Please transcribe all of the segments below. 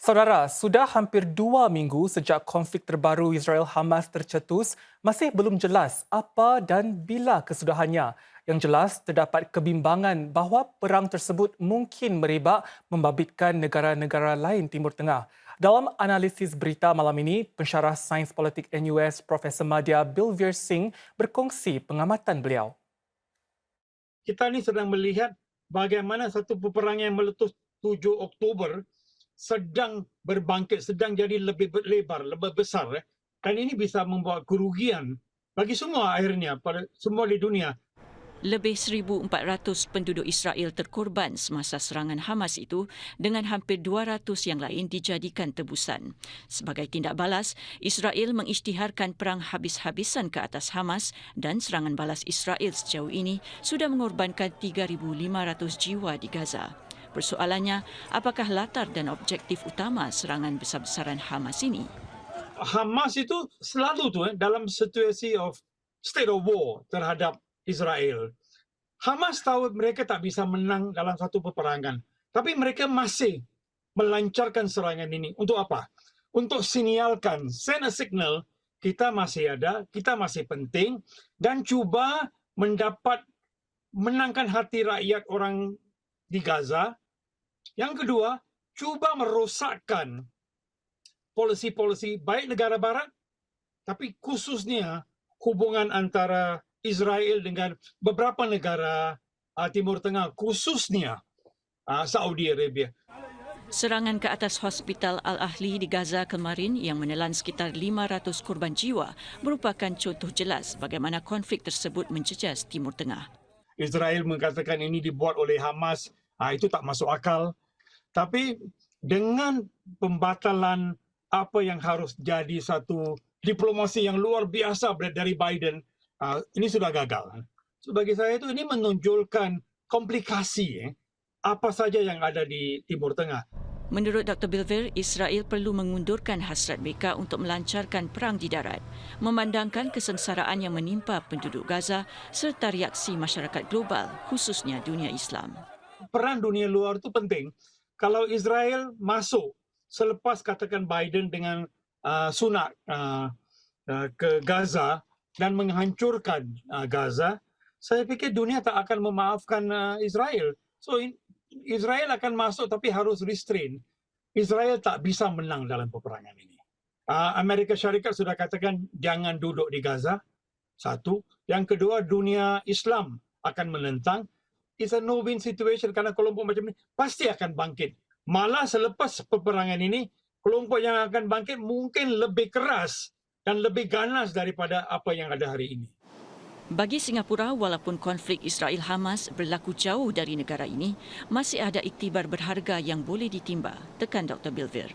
Saudara, sudah hampir 2 minggu sejak konflik terbaru Israel-Hamas tercetus, masih belum jelas apa dan bila kesudahannya. Yang jelas, terdapat kebimbangan bahawa perang tersebut mungkin merebak membabitkan negara-negara lain Timur Tengah. Dalam analisis berita malam ini, pensyarah Sains Politik NUS Profesor Madya Bilvir Singh berkongsi pengamatan beliau. Kita ini sedang melihat bagaimana satu peperangan yang meletus 7 Oktober sedang berbangkit, sedang jadi lebih lebar, lebih besar. Dan ini bisa membawa kerugian bagi semua akhirnya, pada semua di dunia. Lebih 1,400 penduduk Israel terkorban semasa serangan Hamas itu dengan hampir 200 yang lain dijadikan tebusan. Sebagai tindak balas, Israel mengisytiharkan perang habis-habisan ke atas Hamas dan serangan balas Israel sejauh ini sudah mengorbankan 3,500 jiwa di Gaza. Persoalannya, apakah latar dan objektif utama serangan besar-besaran Hamas ini? Hamas itu selalu dalam situasi of state of war terhadap Israel. Hamas tahu mereka tak bisa menang dalam satu peperangan, tapi mereka masih melancarkan serangan ini. Untuk apa? Untuk sinyalkan, send a signal, kita masih ada, kita masih penting, dan cuba menangkan hati rakyat orang di Gaza. Yang kedua, cuba merosakkan polisi-polisi baik negara barat, tapi khususnya hubungan antara Israel dengan beberapa negara Timur Tengah, khususnya Saudi Arabia. Serangan ke atas Hospital Al-Ahli di Gaza kemarin yang menelan sekitar 500 korban jiwa merupakan contoh jelas bagaimana konflik tersebut menjejas Timur Tengah. Israel mengatakan ini dibuat oleh Hamas, itu tak masuk akal. Tapi dengan pembatalan apa yang harus jadi satu diplomasi yang luar biasa dari Biden, ini sudah gagal. So, bagi saya itu ini menonjolkan komplikasi apa saja yang ada di Timur Tengah. Menurut Dr. Bilvir, Israel perlu mengundurkan hasrat mereka untuk melancarkan perang di darat, memandangkan kesengsaraan yang menimpa penduduk Gaza serta reaksi masyarakat global, khususnya dunia Islam. Peran dunia luar itu penting. Kalau Israel masuk selepas katakan Biden dengan sunat ke Gaza dan menghancurkan Gaza, saya pikir dunia tak akan memaafkan Israel. So Israel akan masuk tapi harus restrain. Israel tak bisa menang dalam peperangan ini. Amerika Syarikat sudah katakan jangan duduk di Gaza. Satu. Yang kedua, dunia Islam akan menentang. It's a no-win situation karena kelompok macam ini pasti akan bangkit. Malah selepas peperangan ini, kelompok yang akan bangkit mungkin lebih keras dan lebih ganas daripada apa yang ada hari ini. Bagi Singapura, walaupun konflik Israel-Hamas berlaku jauh dari negara ini, masih ada iktibar berharga yang boleh ditimba, tekan Dr. Bilvir.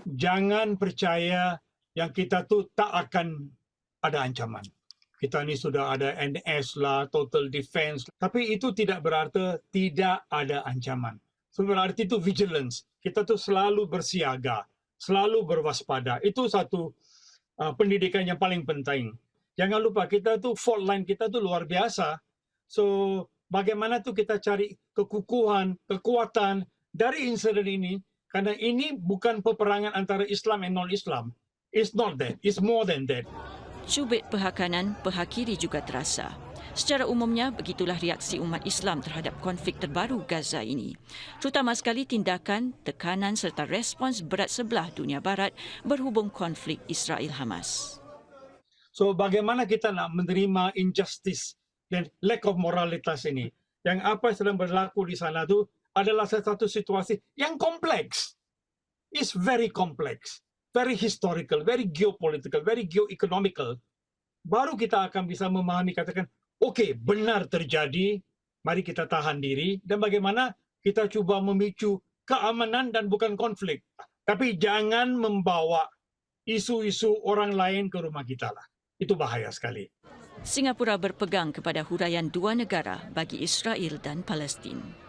Jangan percaya yang kita tu tak akan ada ancaman. Kita ni sudah ada NS lah, total defense. Tapi itu tidak berarti tidak ada ancaman. So, berarti itu vigilance. Kita tu selalu bersiaga, selalu berwaspada. Itu satu pendidikan yang paling penting. Jangan lupa kita tu fault line kita tu luar biasa. So bagaimana tu kita cari kekukuhan, kekuatan dari insiden ini. Karena ini bukan peperangan antara Islam dan non-Islam. It's not that. It's more than that. Cubit pihak kanan, pihak kiri juga terasa. Secara umumnya, begitulah reaksi umat Islam terhadap konflik terbaru Gaza ini. Terutama sekali tindakan, tekanan serta respons berat sebelah dunia barat berhubung konflik Israel-Hamas. So bagaimana kita nak menerima injustice dan lack of moralitas ini? Yang apa yang sedang berlaku di sana itu adalah satu situasi yang kompleks. It's very complex. Very historical, very geopolitical, very geoeconomical. Baru kita akan bisa memahami, katakan, okey, benar terjadi, mari kita tahan diri, dan bagaimana kita cuba memicu keamanan dan bukan konflik. Tapi jangan membawa isu-isu orang lain ke rumah kita lah. Itu bahaya sekali. Singapura berpegang kepada huraian dua negara bagi Israel dan Palestin.